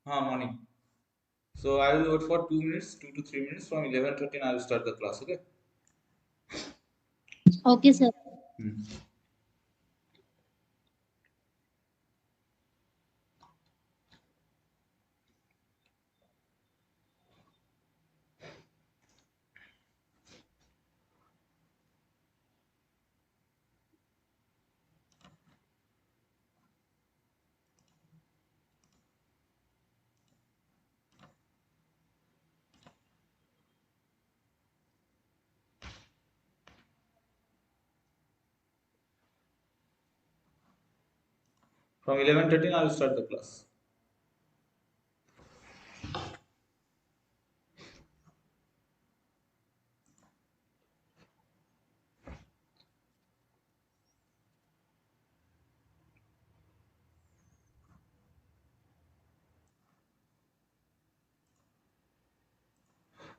Morning. So I will wait for 2 minutes, 2 to 3 minutes. From 11:13, I will start the class. Okay. Okay, sir. Hmm. From 11:13, I will start the class.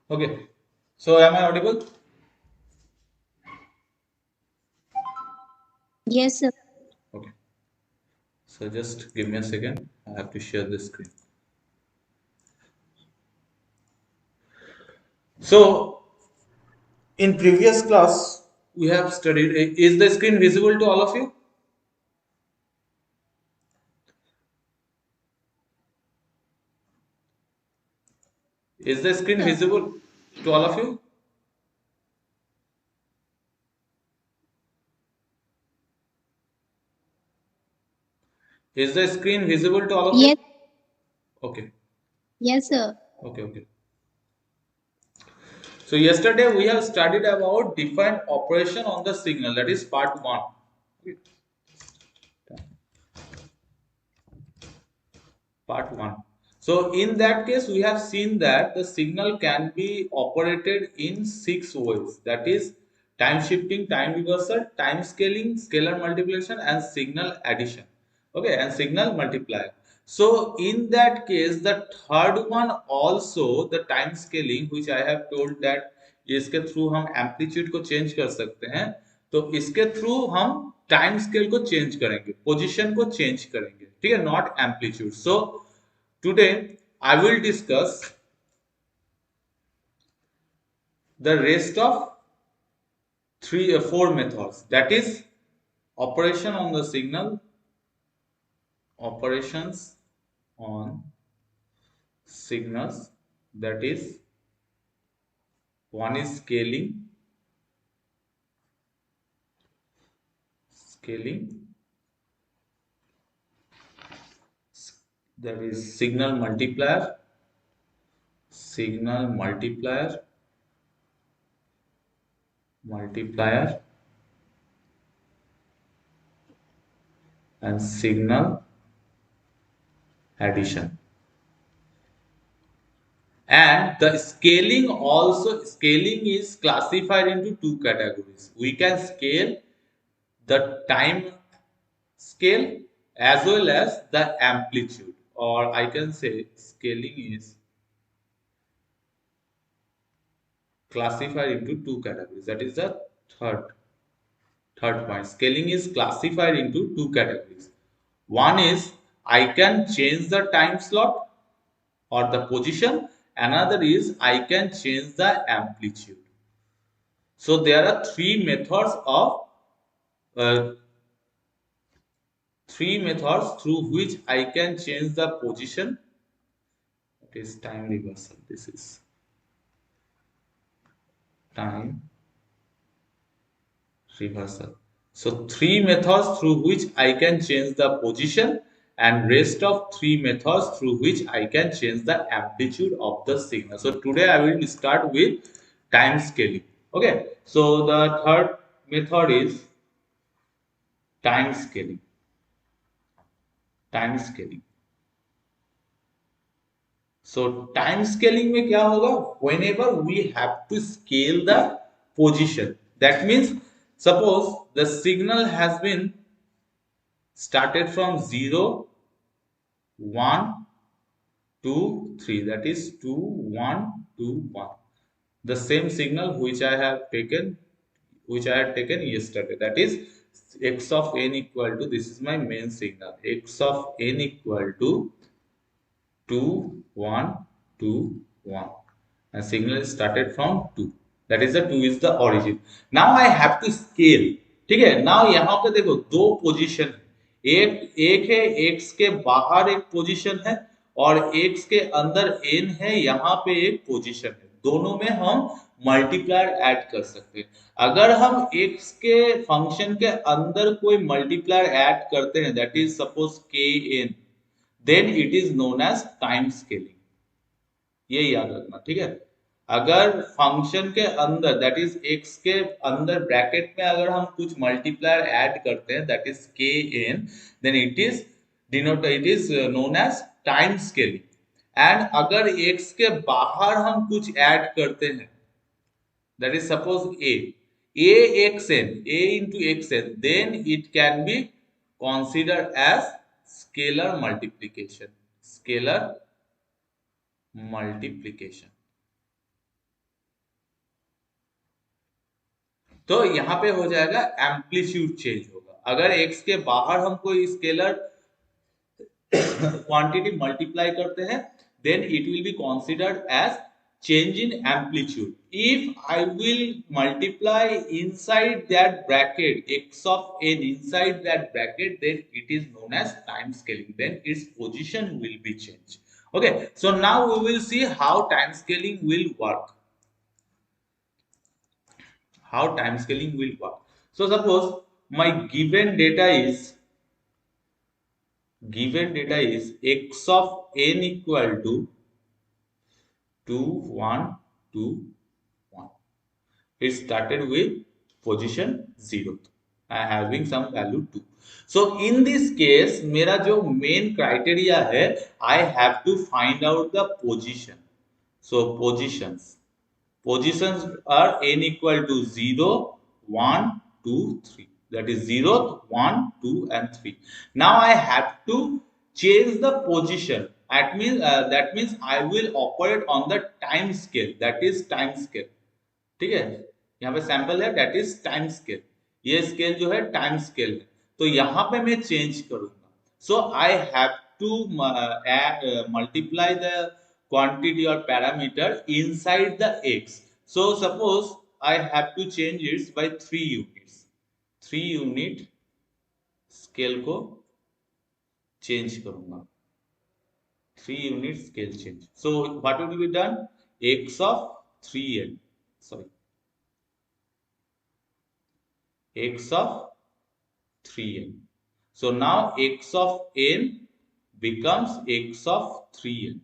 Okay. So am I audible? Yes, sir. Okay. So just give me a second. I have to share the screen. So in previous class, we have studied. Is the screen visible to all of you? Is the screen Sir. visible to all of you? Is the screen visible to all of you? Yes, Okay. yes, sir. Okay. Okay. So yesterday we have studied about defined operation on the signal. That is part one. Part one. So in that case, we have seen that the signal can be operated in 6 ways. That is time shifting, time reversal, time scaling, scalar multiplication, and signal addition. Okay, and signal multiplier. So in that case, the third one also the time scaling, which I have told that इसके through हम amplitude को change कर सकते हैं, तो इसके through हम time scale को चेंज करेंगे, पोजीशन को चेंज करेंगे, ठीक है, not amplitude. So today I will discuss the rest of three or four methods, that is operation on the signal, operations on signals, that is one is scaling, that is signal multiplier, and signal addition. And the scaling is classified into two categories. We can scale the time scale as well as the amplitude, or I can say scaling is classified into two categories. That is the third point. Scaling is classified into two categories. One is I can change the time slot or the position. Another is I can change the amplitude. So there are uh, three methods through which I can change the position. It is time reversal. This is time reversal. So three methods through which I can change the position, and rest of three methods through which I can change the amplitude of the signal. So today I will start with time scaling. Okay. So the third method is time scaling. Time scaling. So time scaling में क्या होगा? Whenever we have to scale the position, that means suppose the signal has been started from 0, 1, 2, 3. That is 2, 1, 2, 1. The same signal which I had taken yesterday. That is x of n equal to, this is my main signal, x of n equal to 2 1 2 1 and signal started from 2, that is the 2 is the origin. Now I have to scale, ठीक है। Now यहाँ पे देखो दो position है, एक एक है x के बाहर एक पोजीशन है और x के अंदर n है, यहाँ पे एक पोजीशन है, दोनों में हम मल्टीप्लायर ऐड कर सकते हैं। अगर हम x के फंक्शन के अंदर कोई मल्टीप्लायर ऐड करते हैं, that is suppose kn, then it is known as time scaling, ये याद रखना, ठीक है। अगर फंक्शन के अंदर दैट इज x के अंदर ब्रैकेट में अगर हम कुछ मल्टीप्लायर ऐड करते हैं, that is kn, then it is known as time scaling. And अगर x के बाहर हम कुछ ऐड करते हैं, that is suppose a into xn, then it can be considered as scalar multiplication, scalar multiplication. तो यहां पे हो जाएगा एम्पलीट्यूड चेंज होगा। अगर x के बाहर हम कोई स्केलर क्वांटिटी मल्टीप्लाई करते हैं, then it will be considered as change in amplitude. If I will multiply inside that bracket x of n inside that bracket, then it is known as time scaling, then its position will be changed. Okay, so now we will see how time scaling will work. How time scaling will work. So suppose my given data is x of n equal to 2 1 2 1. It started with position 0. I am having some value 2. So in this case मेरा जो main criteria है, I have to find out the position. So positions are n equal to 0 1 2 3, that is 0 1 2 and 3. Now I have to change the position. That means I will operate on the time scale, that is time scale, ठीक है। यहाँ पे sample है, that is time scale, ये scale जो है time scale है, तो यहाँ पे मैं चेंज करूंगा। So I have to multiply the quantity और parameter inside the x. So suppose I have to change its by 3 units, 3 unit scale को चेंज करूंगा, 3 unit scale change. So what will be done, x of 3n, sorry, x of 3n. So now x of n becomes x of 3n,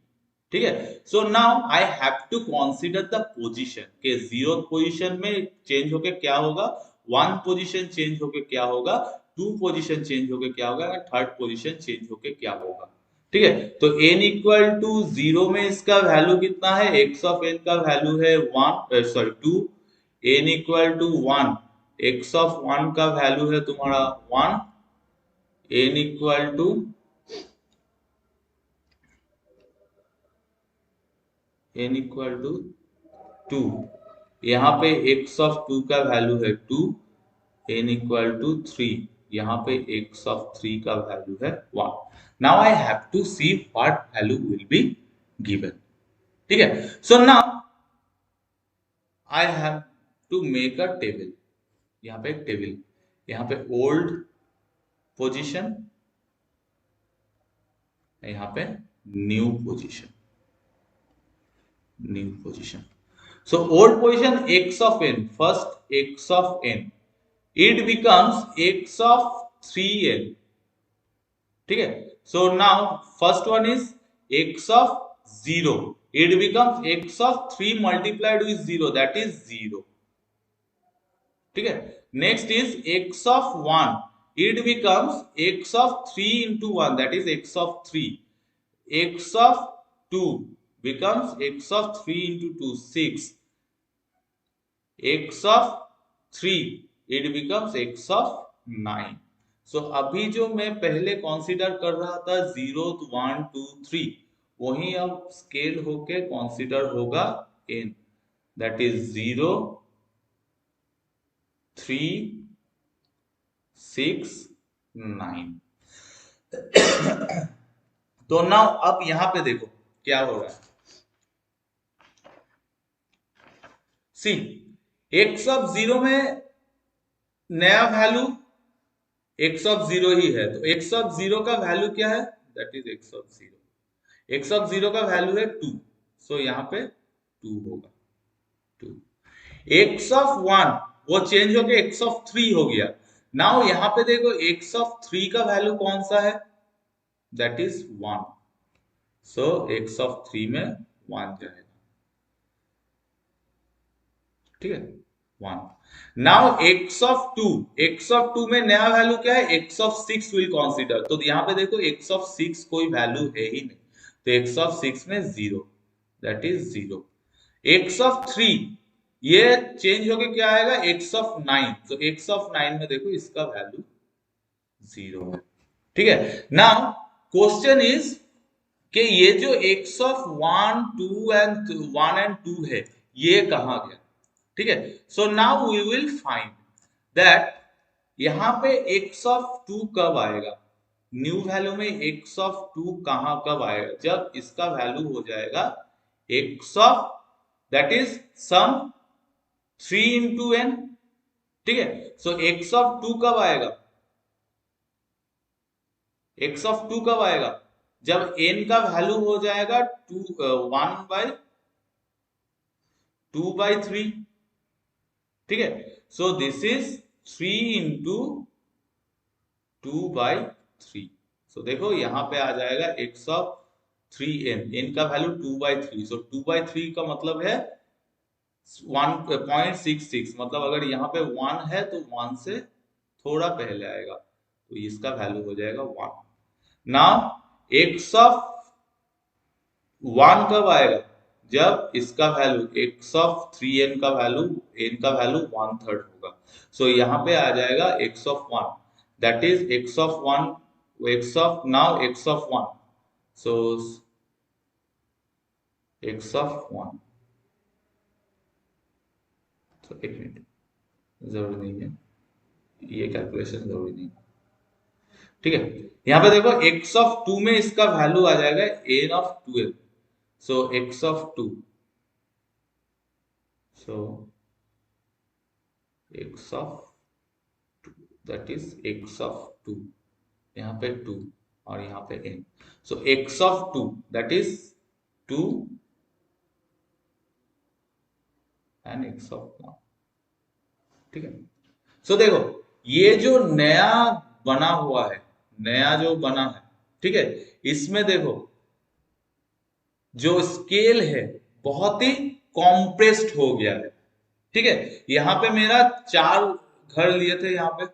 ठीक है। So now I have to consider the position के 0th position में change होके क्या होगा, 1 position change होके क्या होगा, 2 पोजीशन चेंज होके क्या होगा, 3rd पोजीशन चेंज होके क्या होगा, ठीक है। तो n इक्वल टू 0 में इसका वैल्यू कितना है, x ऑफ n का वैल्यू है 2, n equal to 1, x of 1 का वैल्यू है तुम्हारा 1, n इक्वल टू 2, यहाँ पे x ऑफ 2 का वैल्यू है 2, n इक्वल टू 3, यहाँ पे x ऑफ 3 का वैल्यू है 1। Now I have to see what value will be given, ठीक है। So now I have to make a table, यहाँ पे एक टेबल, यहाँ पे ओल्ड पोजीशन, यहाँ पे new position, new position. So old position x of n, first x of n, it becomes x of 3n, ठीक है। So now first one is x of 0, it becomes x of 3 multiplied with 0, that is 0, ठीक है। Next is x of 1, it becomes x of 3 into 1, that is x of 3, x of 2 becomes x of 3 into 2, 6, x of 3 it becomes x of 9। सो अभी जो मैं पहले consider कर रहा था 0 1 2 3, वही अब स्केल होके कंसीडर होगा n, दैट इज 0 3 6 9। तो नाउ अब यहां पे देखो, क्या हो रहा है। सी एक्स ऑफ जीरो में नया वैल्यू एक्स ऑफ जीरो ही है, तो एक्स ऑफ जीरो का वैल्यू क्या है, that is x of zero. X of zero का वैल्यू है 2, सो यहाँ पे 2 होगा, 2। एक्स ऑफ वन वो चेंज होके एक्स ऑफ थ्री हो गया। नाउ यहाँ पे देखो एक्स ऑफ थ्री का वैल्यू कौन सा है, that is 1, so x of three में 1 जाएगा, ठीक है 1। Now X of two, X of two में नया वैल्यू क्या है, X of six will consider, तो यहाँ पे देखो एक्स ऑफ सिक्स कोई वैल्यू है ही नहीं, तो एक्स ऑफ सिक्स में 0, that is 0। X of three ये चेंज होके क्या आएगा, एक्स ऑफ नाइन, तो एक्स ऑफ नाइन में देखो इसका वैल्यू 0 है, ठीक है। नाउ क्वेश्चन इज कि ये जो X of one two and one and two है ये कहाँ गया, ठीक है। So now we will find that यहां पे x ऑफ 2 कब आएगा, न्यू वैल्यू में x ऑफ 2 कहां कब आएगा, जब इसका वैल्यू हो जाएगा x of that is sum 3 into n, ठीक है। सो x ऑफ 2 कब आएगा, x ऑफ 2 कब आएगा, जब n का वैल्यू हो जाएगा 1/2/3, ठीक है। सो दिस इज 3 इंटू 2/3, सो देखो यहां पे आ जाएगा x ऑफ 3n, n का वैल्यू 2/3, सो 2/3 का मतलब है 1.66, मतलब अगर यहाँ पे 1 है तो 1 से थोड़ा पहले आएगा, तो इसका वैल्यू हो जाएगा 1। नाउ x ऑफ 1 कब आएगा, जब इसका वैल्यू x ऑफ 3n का वैल्यू n का वैल्यू 1/3 होगा, सो यहाँ पे आ जाएगा x of 1 that is x of 1, x of now x of 1, so x of 1, तो एक मिनट जरूरी नहीं है, ये कैलकुलेशन जरूरी नहीं, ठीक है। यहाँ पे देखो x ऑफ 2 में इसका वैल्यू आ जाएगा n of 12, so x of 2, so x of 2 that is x of 2, यहाँ पे 2 और यहाँ पे n, so x of 2 that is 2 and x of 1, ठीक है। सो देखो ये जो नया बना हुआ है, नया जो बना है, ठीक है, इसमें देखो जो स्केल है बहुत ही कॉम्प्रेस्ड हो गया है, ठीक है। यहाँ पे मेरा 4 घर लिए थे, यहाँ पे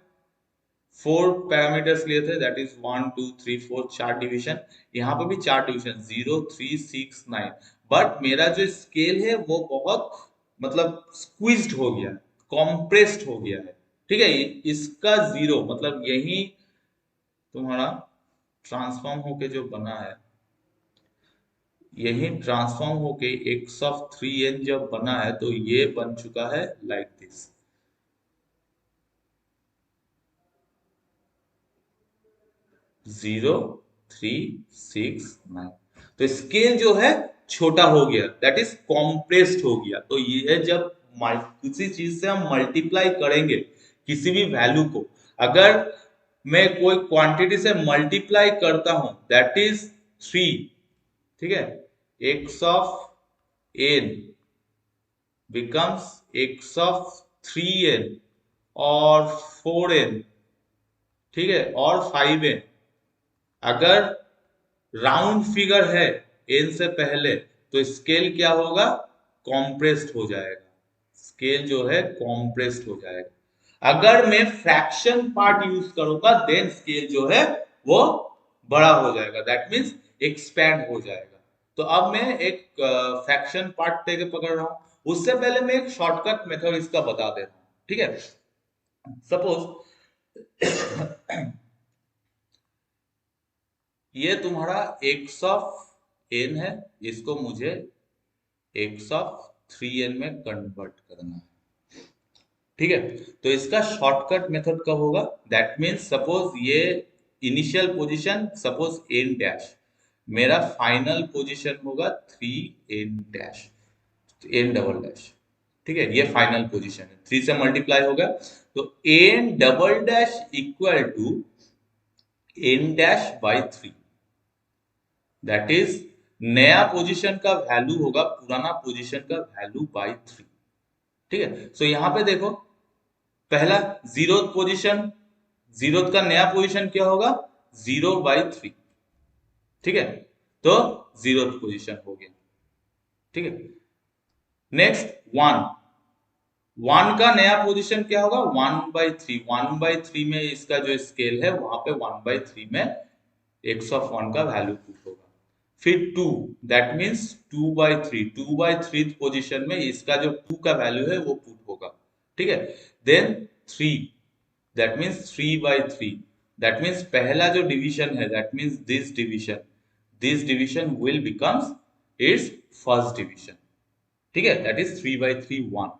4 पैरामीटर्स लिए थे, दैट इज 1 2 3 4, 4 डिवीजन, यहाँ पे भी 4 डिवीजन 0 3 6 9, बट मेरा जो स्केल है वो बहुत मतलब स्क्वीज्ड हो गया, कॉम्प्रेस्ड हो गया है, ठीक है। इसका 0 मतलब यही तुम्हारा ट्रांसफॉर्म होके जो बना है, यही ट्रांसफॉर्म होके x ऑफ 3n जब बना है तो ये बन चुका है लाइक दिस, 0 3 6 9, तो स्केल जो है छोटा हो गया, दैट इज कॉम्प्रेस्ड हो गया। तो ये जब किसी चीज से हम मल्टीप्लाई करेंगे किसी भी वैल्यू को, अगर मैं कोई क्वांटिटी से मल्टीप्लाई करता हूं दैट इज 3, ठीक है, x of n becomes x of 3n और 4n, ठीक है, और 5n, अगर राउंड फिगर है n से पहले तो स्केल क्या होगा, कॉम्प्रेस्ड हो जाएगा, स्केल जो है कॉम्प्रेस्ड हो जाएगा। अगर मैं फ्रैक्शन पार्ट यूज करूंगा देन स्केल जो है वो बड़ा हो जाएगा, दैट मींस एक्सपैंड हो जाएगा। तो अब मैं एक फ्रैक्शन पार्ट लेके पकड़ रहा हूं, उससे पहले मैं एक शॉर्टकट मेथड इसका बता दे रहा हूं, ठीक है। सपोज ये तुम्हारा x ऑफ n है, इसको मुझे x ऑफ 3n में कन्वर्ट करना है, ठीक है। तो इसका शॉर्टकट मेथड कब होगा, दैट मीन्स सपोज ये initial position suppose n dash, मेरा फाइनल पोजीशन होगा 3n dash, n double dash. ठीक है, ये फाइनल पोजीशन है, 3 से मल्टीप्लाई हो गया तो n double dash equal to n dash by 3, that is नया पोजीशन का वैल्यू होगा पुराना पोजीशन का वैल्यू बाई 3। ठीक है, सो यहां पे देखो, पहला जीरोथ पोजीशन, जीरोथ का नया पोजीशन क्या होगा 0/3। ठीक है, तो जीरोथ पोजीशन हो गया। ठीक है, नेक्स्ट 1, 1 का नया पोजीशन क्या होगा 1/3। 1/3 में इसका जो स्केल है वहां पे 1/3 में x ऑफ 1 का वैल्यू पुट होगा। फिर 2, दैट मीन्स 2/3, 2/3 पोजीशन में इसका जो 2 का वैल्यू है वो पुट होगा। ठीक है, then 3, that means 3/3, that means पहला जो डिवीजन है, that means this division will becomes its first division. ठीक है, दैट इज 3/3 1।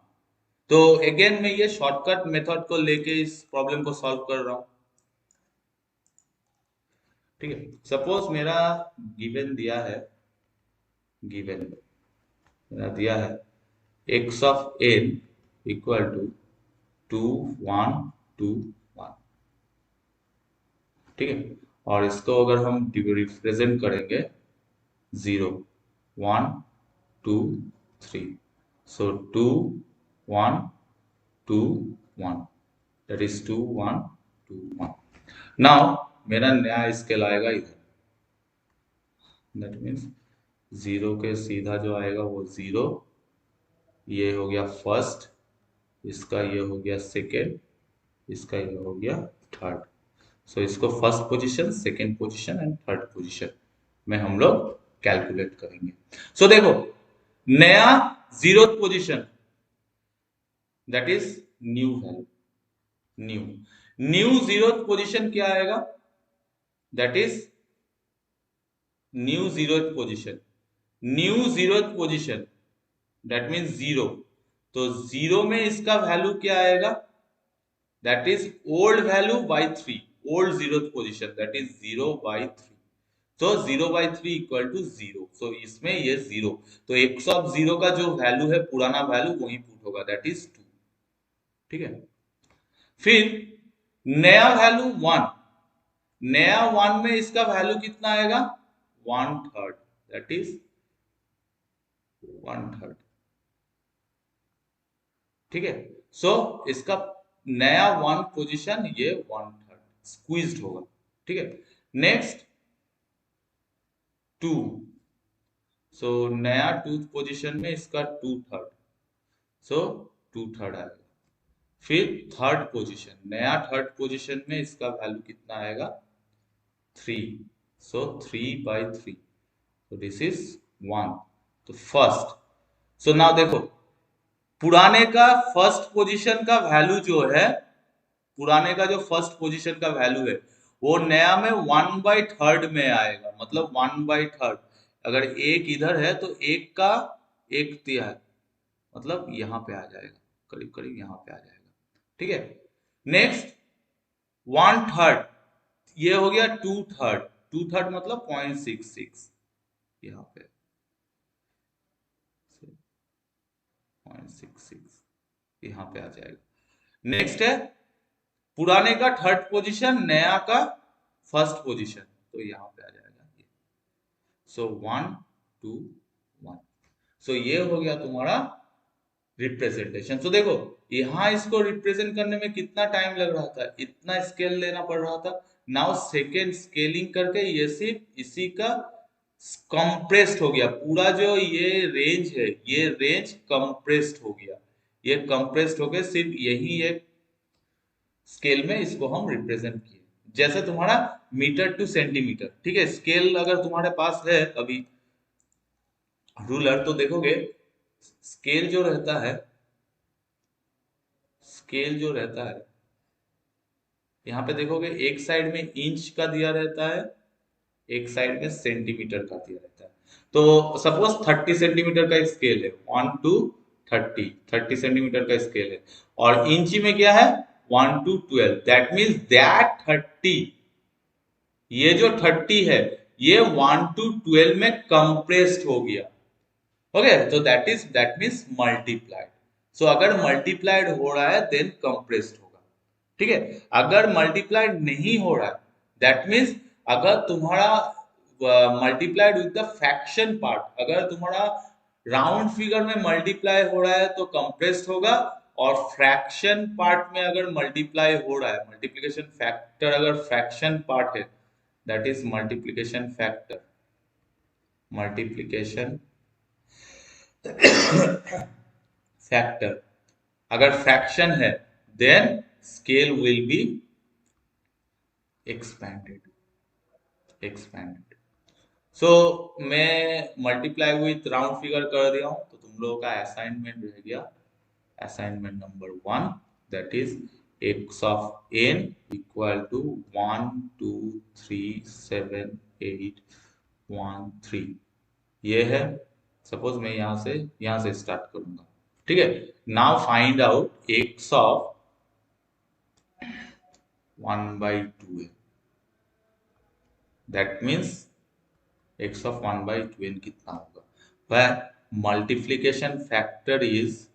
तो अगेन मैं ये शॉर्टकट मेथड को लेके इस प्रॉब्लम को सॉल्व कर रहा हूं। ठीक है, सपोज मेरा गिवन दिया है, गिवन मेरा दिया है x of n equal to 2 1 2 1। ठीक है, और इसको अगर हम रिप्रेजेंट करेंगे 0 1 2 3, सो 2 1 2 1, दैट इज 2 1 2 1। नाउ मेरा नया स्केल आएगा इधर, दैट मीन्स 0 के सीधा जो आएगा वो 0, ये हो गया फर्स्ट, इसका ये हो गया सेकेंड, इसका ये हो गया थर्ड। सो इसको first position, second position and third position में हम लोग कैलकुलेट करेंगे। सो देखो, नया zeroth position that is new value, new zeroth position क्या आएगा, that is new zeroth position that means 0। तो 0 में इसका वैल्यू क्या आएगा, that is old value by 3, old zeroth position that is 0/3। तो 0/3 इक्वल टू 0, सो इसमें ये 0, तो x ऑफ 0 का जो वैल्यू है पुराना वैल्यू वही पुट होगा, दैट इज 2। ठीक है, फिर नया वैल्यू 1, नया 1 में इसका वैल्यू कितना आएगा 1/3, दैट इज 1/3। ठीक है, सो इसका नया 1 पोजीशन ये 1/3 स्क्वीज्ड होगा। ठीक है, नेक्स्ट 2, सो नया 2 पोजीशन में इसका 2/3, सो 2/3 आएगा। फिर थर्ड पोजीशन, नया थर्ड पोजीशन में इसका वैल्यू कितना आएगा 3, सो 3/3, so this is 1। तो फर्स्ट, सो नाउ देखो, पुराने का फर्स्ट पोजीशन का वैल्यू जो है, पुराने का जो फर्स्ट पोजीशन का वैल्यू है वो नया में 1/3 में आएगा, मतलब 1/3। अगर एक इधर है तो एक का 1/3, मतलब यहाँ पे आ जाएगा, करीब करीब यहाँ पे आ जाएगा। ठीक है, नेक्स्ट 1/3, ये हो गया 2/3, 2/3 मतलब 0.66, यहाँ पे 0.66 यहाँ पे आ जाएगा। नेक्स्ट है पुराने का थर्ड पोजीशन, नया का फर्स्ट पोजीशन, तो यहाँ पे आ जाएगा ये, सो 1 2 1। सो ये हो गया तुम्हारा रिप्रेजेंटेशन। तो देखो यहां इसको रिप्रेजेंट करने में कितना टाइम लग रहा था, इतना स्केल लेना पड़ रहा था। नाउ सेकेंड स्केलिंग करके ये सिर्फ इसी का कंप्रेस्ड हो गया, पूरा जो ये रेंज है ये रेंज कंप्रेस्ड हो गया, ये कंप्रेस्ड हो गया, सिर्फ यही एक स्केल में इसको हम रिप्रेजेंट किए, जैसे तुम्हारा मीटर टू सेंटीमीटर। ठीक है, स्केल अगर तुम्हारे पास है अभी रूलर, तो देखोगे स्केल जो रहता है, स्केल जो रहता है यहाँ पे देखोगे एक साइड में इंच का दिया रहता है, एक साइड में सेंटीमीटर का दिया रहता है। तो सपोज 30 सेंटीमीटर का एक स्केल है, 1 to 30, 30 सेंटीमीटर का स्केल है, और इंची में क्या है 1 to 12, दैट मीन्स दैट 30, ये जो 30 है ये 1 to 12 में कंप्रेस्ड हो गया। ओके, तो दैट मीन्स मल्टीप्लाइड। सो अगर मल्टीप्लाइड हो रहा है देन कंप्रेस्ड होगा। ठीक है, अगर मल्टीप्लाइड नहीं हो रहा है दैट मीन्स अगर तुम्हारा multiplied with the fraction part, अगर तुम्हारा राउंड फिगर में मल्टीप्लाई हो रहा है तो कंप्रेस्ड होगा, और फ्रैक्शन पार्ट में अगर मल्टीप्लाई हो रहा है, मल्टीप्लिकेशन फैक्टर अगर फ्रैक्शन पार्ट है that is multiplication factor, multiplication factor. अगर फ्रैक्शन है then scale will be expanded. So मैं मल्टीप्लाई विथ राउंड फिगर कर दिया हूं, तो तुम लोगों का असाइनमेंट रह गया, assignment number 1, that is x of n equal to 1 2 3 7 8 1 3। ये है, सपोज मैं यहां से स्टार्ट करूंगा। ठीक है, now find out x of 1/2 है, that means x of 1/2n कितना होगा, वह multiplication factor is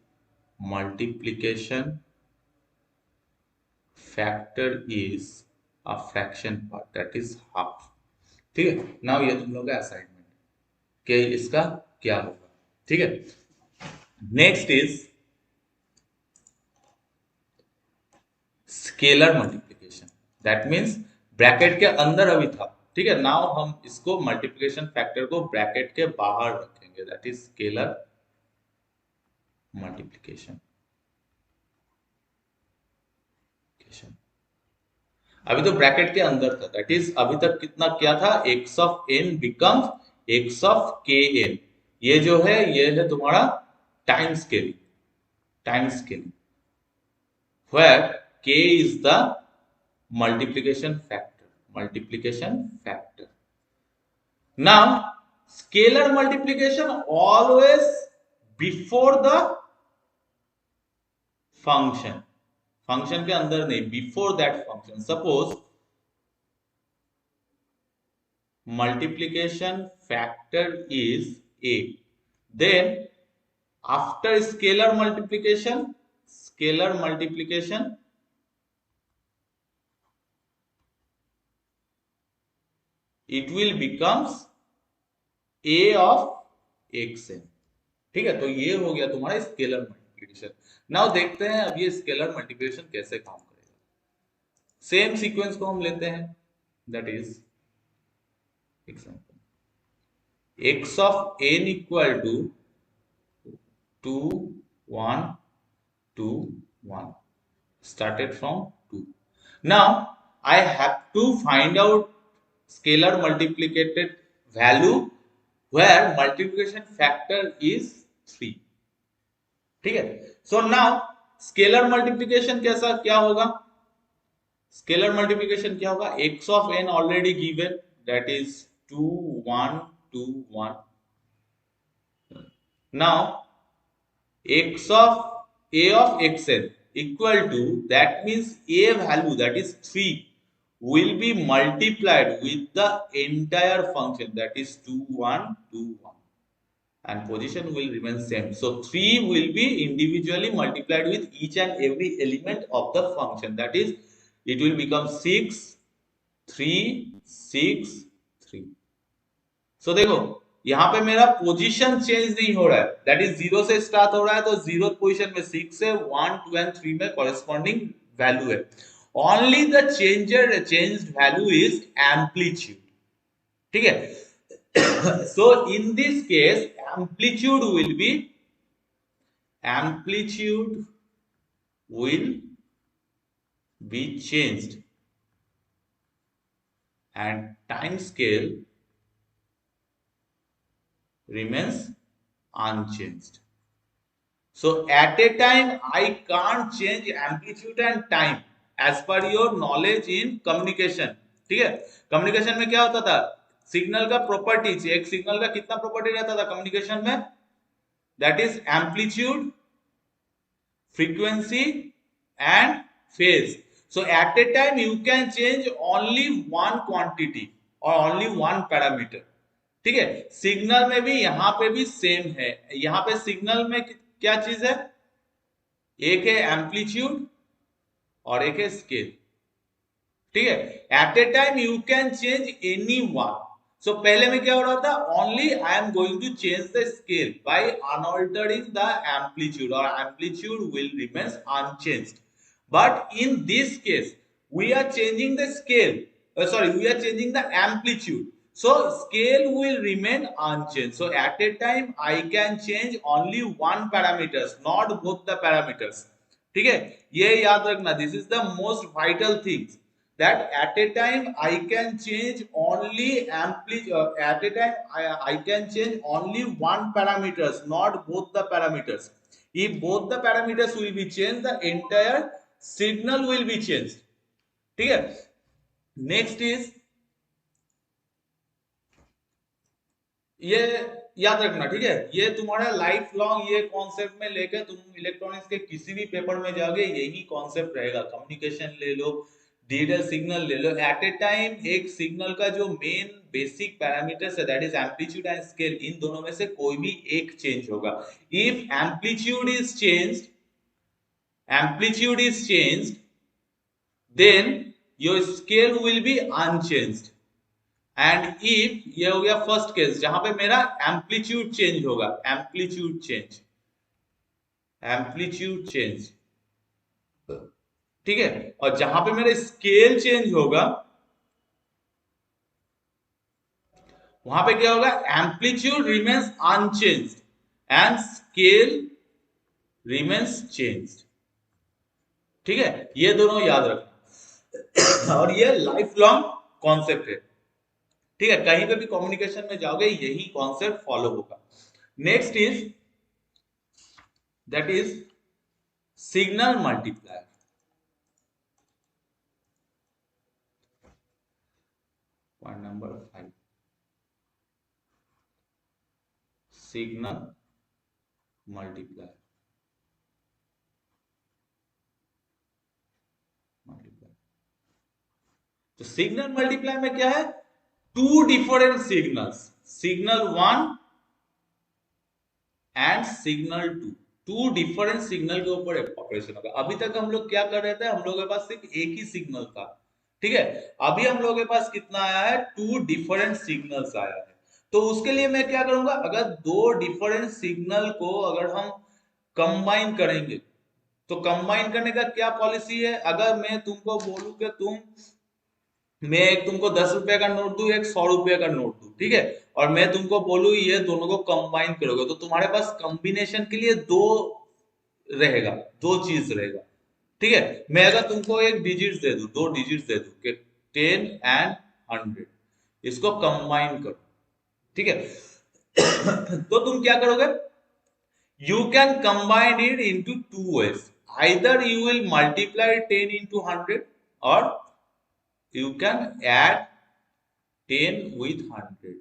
a fraction part, that is half। ठीक है, नाउ ये तुम लोग का असाइनमेंट कि इसका क्या होगा। ठीक है, next is scalar multiplication, that means bracket के अंदर अभी था। ठीक है, नाउ हम इसको मल्टीप्लिकेशन फैक्टर को ब्रैकेट के बाहर रखेंगे, दैट इज स्केलर मल्टीप्लिकेशन। अभी तो ब्रैकेट के अंदर था, दैट इज अभी तक कितना क्या था, x of n becomes x of kn। ये जो है ये है तुम्हारा time scaling, where k is the multiplication factor। Now scalar multiplication always before the function, function के अंदर नहीं, before that function. Suppose multiplication factor is a, then after scalar multiplication it will becomes a of xn। ठीक है, तो ये हो गया तुम्हारा स्केलर मल्टीप्लिकेशन। नाउ देखते हैं अब ये स्केलर मल्टीप्लिकेशन कैसे काम करेगा। सेम सीक्वेंस को हम लेते हैं, that is example x of n equal to 2 1 2 1 started from 2। now I have to find out scalar multiplicated value where multiplication factor is 3। ठीक है, सो नाउ स्केलर मल्टीप्लिकेशन कैसा क्या होगा, स्केलर मल्टीप्लिकेशन क्या होगा, x of n already given, that is 2 1 2 1। Now x of a of xn equal to, that means a value that is 3 will be multiplied with the entire function, that is 2 1 2 1, and position will remain same। So 3 will be individually multiplied with each and every element of the function, that is it will become 6 3 6 3। so देखो यहाँ पे मेरा position change नहीं हो रहा है, that is 0 से start हो रहा है, तो 0th पोजीशन में 6 है, 1 2 एंड 3 में कॉरेस्पॉन्डिंग वैल्यू है। Only the changed value is amplitude. ठीक है, so in this case amplitude will be changed and time scale remains unchanged। so at a time I can't change amplitude and time as per your knowledge in communication। ठीक है, communication में क्या होता था, signal का properties, एक signal का कितना प्रॉपर्टी रहता था कम्युनिकेशन में, that is amplitude, frequency and phase. so at a time you can change only one quantity, और ओनली वन पैरामीटर। ठीक है, सिग्नल में भी यहाँ पे भी सेम है। यहाँ पे सिग्नल में क्या चीज है, एक है एम्पलीट्यूड और एक है स्केल। ठीक है, at a time you can change any one. So पहले में क्या हो रहा था, only I am going to change the scale by unaltering the amplitude और amplitude will remains unchanged. But in this case we are changing the scale, sorry, we are changing the amplitude, so scale will remain unchanged. So at a time I can change only one parameters, not both the parameters. ठीक है, ये याद रखना, this is the most vital things, that at a time I can change only amplitude, at a time I can change only one parameters, not both the parameters. If both the parameters will be changed, the entire signal will be changed. ठीक है, next is, ये याद रखना। ठीक है, ये तुम्हारा life long ये कॉन्सेप्ट में लेकर तुम इलेक्ट्रॉनिक्स के किसी भी पेपर में जाओगे, यही कॉन्सेप्ट रहेगा। कम्युनिकेशन ले लो, डिजिटल सिग्नल ले लो, एट ए टाइम एक सिग्नल का जो मेन बेसिक पैरामीटर्स है that is amplitude and scale, इन दोनों में से कोई भी एक चेंज होगा। If amplitude is changed, amplitude is changed, then your scale will be unchanged. And if ये हो गया फर्स्ट केस जहां पे मेरा एम्पलीट्यूड चेंज होगा, एम्पलीट्यूड चेंज, एम्पलीट्यूड चेंज, ठीक है, और जहां पे मेरा स्केल चेंज होगा वहां पे क्या होगा, amplitude remains unchanged and scale remains changed. ठीक है, ये दोनों याद रखना और ये लाइफ लॉन्ग कॉन्सेप्ट है। ठीक है, कहीं पे भी कम्युनिकेशन में जाओगे यही कॉन्सेप्ट फॉलो होगा। Next is, that is signal multiplier. Point number 5, signal multiplier. तो सिग्नल मल्टीप्लाई में क्या है, two different signals, signal 1 and signal 2, two different signal के ऊपर ऑपरेशन होगा। अभी तक हम लोग क्या कर रहे थे, हम लोगों के पास सिर्फ एक ही सिग्नल था। ठीक है, अभी हम लोगों के पास कितना आया है, टू डिफरेंट सिग्नल्स आया है। तो उसके लिए मैं क्या करूंगा, अगर दो डिफरेंट सिग्नल को अगर हम कंबाइन करेंगे, तो कंबाइन करने का क्या पॉलिसी है, अगर मैं तुमको बोलूं कि मैं एक तुमको 10 रुपए का नोट दूं, एक 100 रुपए का नोट दूं, ठीक है, और मैं तुमको बोलूं ये दोनों को कंबाइन करोगे, तो तुम्हारे पास कॉम्बिनेशन के लिए दो रहेगा, दो चीज रहेगा। ठीक है, मैं अगर तुमको एक डिजिट दे दूं, दो डिजिट दे दूं कि 10 एंड 100, इसको कंबाइन करो। ठीक है तो तुम क्या करोगे, you can combine it into two ways, either you will multiply 10 into 100 or you can add 10 with 100।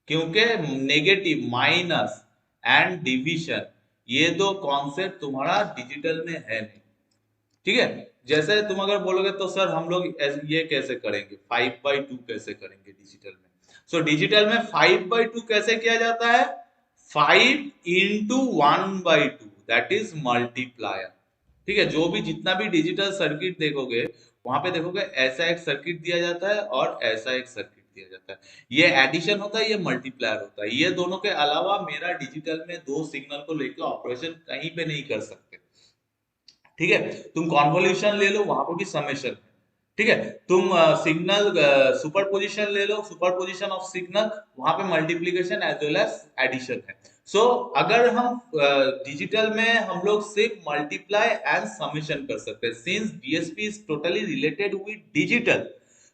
क्योंकि नेगेटिव, माइनस एंड डिवीजन ये दो कॉन्सेप्ट तुम्हारा डिजिटल में है नहीं। ठीक है, जैसे तुम अगर बोलोगे तो सर हम लोग ये कैसे करेंगे, 5/2 कैसे करेंगे डिजिटल में। सो डिजिटल में 5/2 कैसे किया जाता है, 5 into 1/2 दैट इज मल्टीप्लायर। ठीक है, जो भी जितना भी डिजिटल सर्किट देखोगे वहां पे देखोगे ऐसा एक सर्किट दिया जाता है और ऐसा एक सर्किट दिया जाता है, ये एडिशन होता है, ये मल्टीप्लायर होता है। ये दोनों के अलावा मेरा डिजिटल में दो सिग्नल को लेकर ऑपरेशन कहीं पे नहीं कर सकते। ठीक है, तुम कॉन्वोल्यूशन ले लो, वहां पर भी समेशन। ठीक है, तुम सिग्नल सुपरपोजिशन ले लो, सुपरपोजिशन ऑफ सिग्नल, वहां पे multiplication as well as addition है। सो अगर हम डिजिटल में हम लोग सिर्फ मल्टीप्लाई एंड समेशन कर सकते हैं, since DSP is totally related with digital,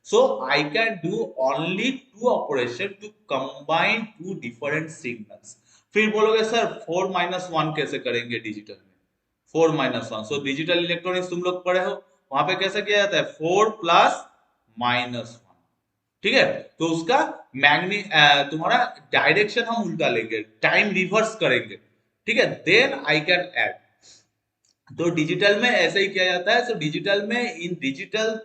so I can do only two operation to combine two different signals. फिर बोलोगे सर 4 - 1 कैसे करेंगे डिजिटल में, 4 - 1, सो डिजिटल इलेक्ट्रॉनिक्स तुम लोग पढ़े हो, वहां पे कैसे किया जाता है, 4 + -1। ठीक है, तो उसका तुम्हारा डायरेक्शन हम उल्टा लेंगे, टाइम रिवर्स करेंगे। ठीक है, देन आई कैन ऐड। तो डिजिटल में ऐसे ही किया जाता है। सो डिजिटल में, इन digital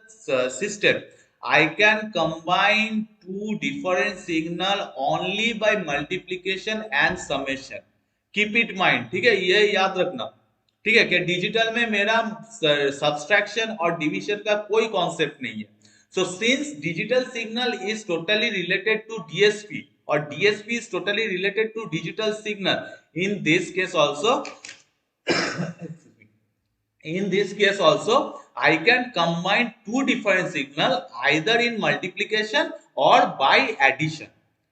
system I can combine two different signal only by multiplication and summation. Keep it mind, ठीक है, ये याद रखना, ठीक है, कि डिजिटल में मेरा सब्सट्रैक्शन और डिवीजन का कोई कॉन्सेप्ट नहीं है. So since digital signal is totally related to DSP or DSP is totally related to digital signal, in this case also in this case also I can combine two different signal either in multiplication or by addition.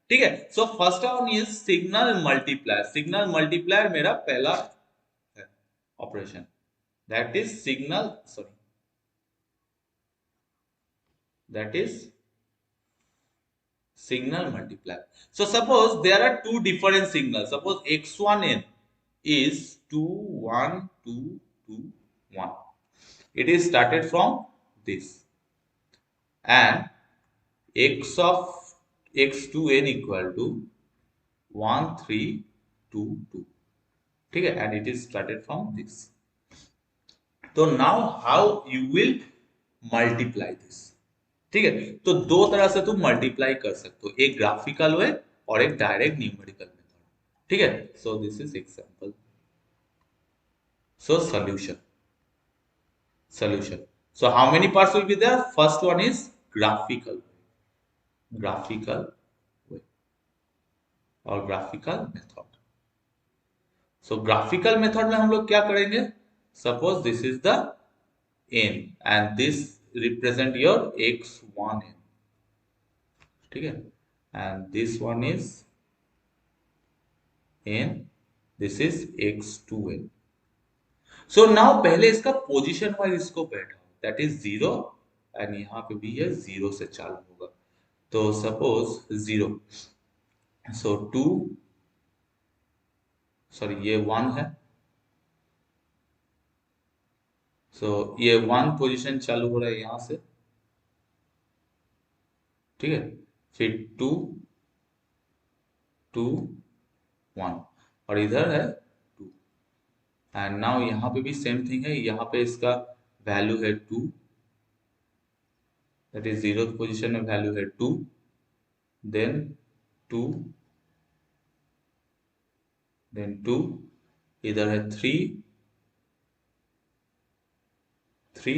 ठीक है. So first one is signal multiplier. Signal multiplier मेरा पहला है operation, that is signal, sorry, that is signal multiplier. So suppose there are two different signals. Suppose x1n is 2 1 2 2 1. It is started from this, and x of x2n equal to 1 3 2 2. ठीक है, and it is started from this. So now how you will multiply this? ठीक है, तो दो तरह से तुम multiply कर सकते हो, एक ग्राफिकल वे और एक डायरेक्ट न्यूमेरिकल मेथड. ठीक है, so this is example. So solution. So how many parts will be there? First one is graphical way or graphical method. So graphical method में हम लोग क्या करेंगे? Suppose this is the n and this represent your x1n. ठीक है, and this one is n, this is x2n. So now पहले इसका position wise इसको बैठा, दैट इज 0 एंड यहाँ पे भी ये 0 से चालू होगा. तो सपोज 0, सो 2, सॉरी ये 1 है, सो ये 1 पोजीशन चालू हो रहा है यहां से. ठीक है, फिर 2 2 1 और इधर है एंड नाउ यहाँ पे भी सेम थिंग है, यहाँ पे इसका वैल्यू है 2, दैट इज 0th पोजीशन में वैल्यू है 2, देन 2, देन 2, इधर है 3 3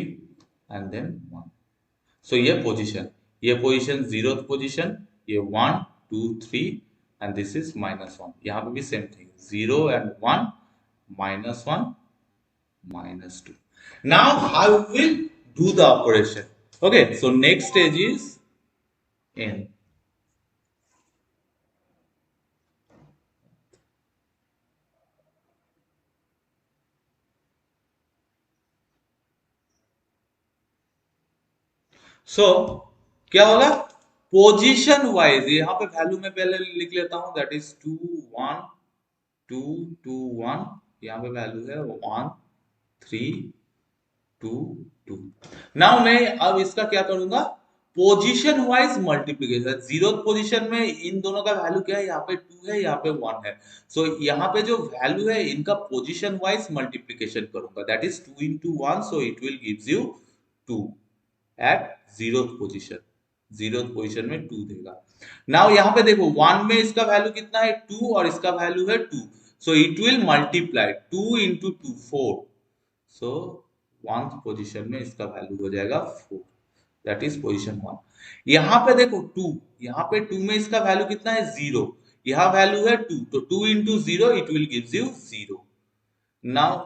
एंड देन 1. सो ये पोजीशन 0th पोजीशन, ये 1 2 3 एंड दिस इज -1. यहाँ पे भी same thing 0 and 1 -1 -2. Now how we will do the operation? Okay, so next stage is n. So क्या होगा? पोजीशन वाइज यहाँ पे वैल्यू में पहले लिख लेता हूं, दैट इज 2 1 2 2 1. यहाँ पे वैल्यू है 1 3 2 2. नाउ मैं अब इसका क्या करूंगा? Position wise multiplication. 0th position में इन दोनों का वैल्यू क्या है? यहाँ पे 2 है, यहाँ पे 1 है. सो यहाँ पे जो वैल्यू है इनका पोजीशन वाइज मल्टीप्लीकेशन करूंगा, that is 2 into 1, so it will gives you 2 at 0th position. 0th position में 2 देगा. नाउ यहाँ पे देखो 1 में इसका वैल्यू कितना है? 2 और इसका वैल्यू है 2, सो it will multiply 2 into 2 4. So 1th position में इसका वैल्यू हो जाएगा 4, दैट इज पोजीशन 1. यहाँ पे देखो 2, यहाँ पे 2 में इसका वैल्यू कितना है? 0, यहाँ वैल्यू है 2, तो 2 into 0 it will gives you 0. Now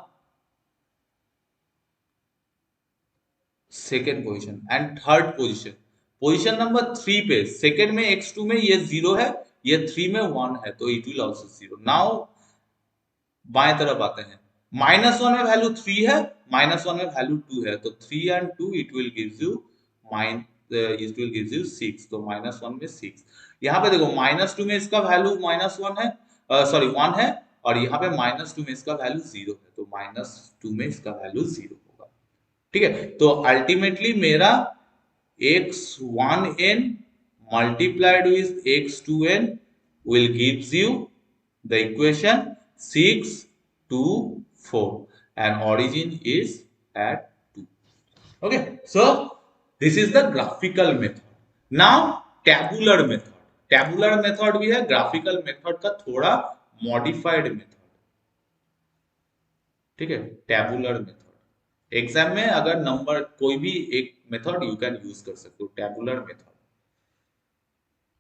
second position and third position, position number 3 पे सेकेंड में x2 में ये 0 है, ये 3 में 1 है, तो इट विल आल्सो 0. नाउ बाएं तरफ आते हैं, -1 में वैल्यू 3 है, -1 में वैल्यू 2 है, तो 3 and 2 it will gives you 6, तो -1 में 6. यहाँ पे देखो -2 में इसका वैल्यू -1 है, सॉरी 1 है, और यहाँ पे -2 में इसका वैल्यू 0 है, तो -2 में इसका वैल्यू 0 होगा. ठीक है, तो अल्टीमेटली मेरा x1n multiplied with x2n will gives you the equation 6 2 4 and origin is at 2. Okay, so this is the graphical method. Now tabular method. Tabular method भी है, ग्राफिकल मेथड का थोड़ा मॉडिफाइड मेथड. ठीक है, टैबुलर मेथड. एग्जाम में अगर number कोई भी एक मेथड यू कैन यूज कर सकते हो, टैबुलर मेथड.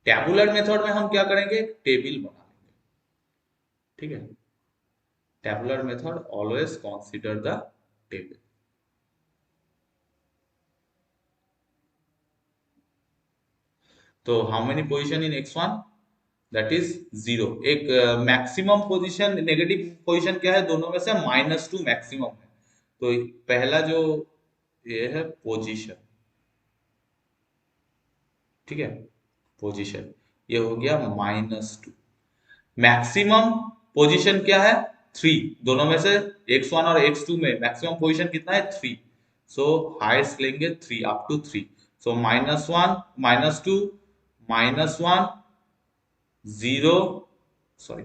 टैबुलर मेथड में हम क्या करेंगे, टेबल बना लेंगे. ठीक है, tabular method always consider the table. तो how many position in x1, that is 0. एक मैक्सिमम पोजीशन, नेगेटिव पोजीशन क्या है दोनों में से, -2 मैक्सिमम है. तो पहला जो ये है पोजीशन. ठीक है, पोजीशन ये हो गया -2. मैक्सिमम पोजीशन क्या है, 3. दोनों में से x1 और x2 में मैक्सिमम पोजीशन कितना है, 3. सो हाईएस्ट लेंगे 3, अप टू 3. So -1 -2 -1 0, sorry,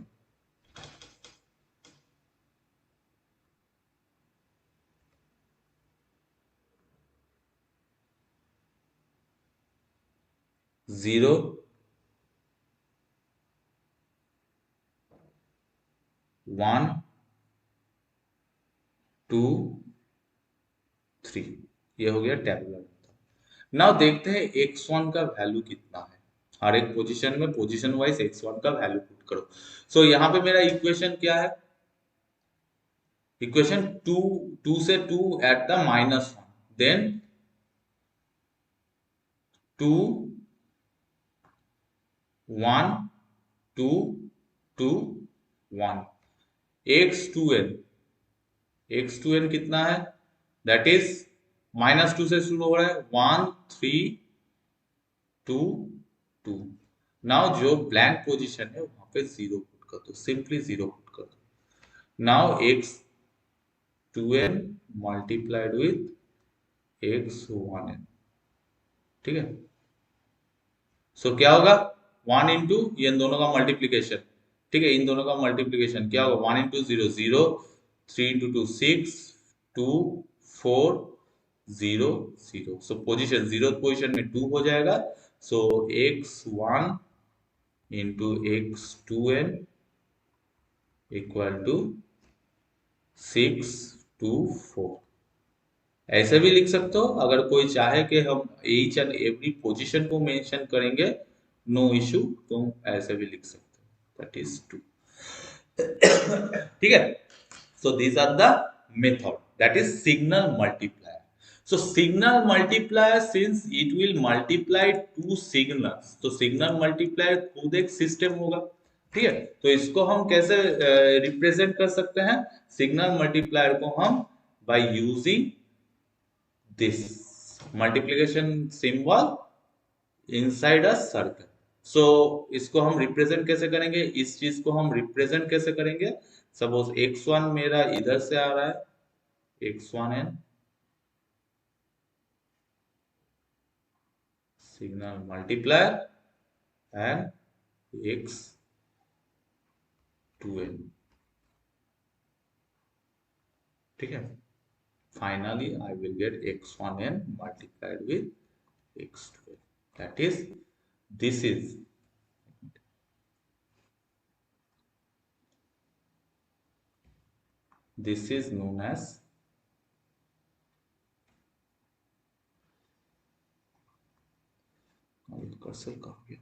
0 1 2 3. ये हो गया टेबुलर. नाउ देखते हैं x1 का वैल्यू कितना है. हर एक पोजीशन में पोजीशन वाइज x1 का वैल्यू पुट करो. सो यहाँ पे मेरा इक्वेशन क्या है, इक्वेशन 2, 2 से 2 at the -1, then 2 1 2 2 1. x2n, x2n कितना है, दैट इज -2 से शुरू हो रहा है, 1 3 2 2. नाउ जो ब्लैंक पोजीशन है वहां पे 0 पुट कर दो, सिंपली 0 पुट कर दो. Now x2n multiplied with x1n. ठीक है, सो क्या होगा, 1 इंटू ये इन दोनों का मल्टीप्लीकेशन. ठीक है, इन दोनों का मल्टीप्लीकेशन क्या होगा, 1 into 0 0, 3 into 2 6, 2 4 0 0. So position, zero position में 2 हो जाएगा. So x1 into x2n equal to 6 2 4. ऐसे भी लिख सकते हो, अगर कोई चाहे कि हम ईच एंड एवरी पोजीशन को मेंशन करेंगे, नो इशू, तुम ऐसे भी लिख सकते हो, दैट इज 2. ठीक है, सो these are the method, that is signal multiplier. So signal multiplier, since it will multiply two signals, तो signal multiplier खुद एक सिस्टम होगा. ठीक है, तो इसको हम कैसे रिप्रेजेंट कर सकते हैं, सिग्नल मल्टीप्लायर को हम by using this multiplication symbol inside a circle. सो इसको हम रिप्रेजेंट कैसे करेंगे, इस चीज को हम रिप्रेजेंट कैसे करेंगे, सपोज x1 मेरा इधर से आ रहा है, x1n signal multiplier and x2n. ठीक है, finally I will get x1n multiplied with x2n, that is, this is known as cursor कहाँ गया,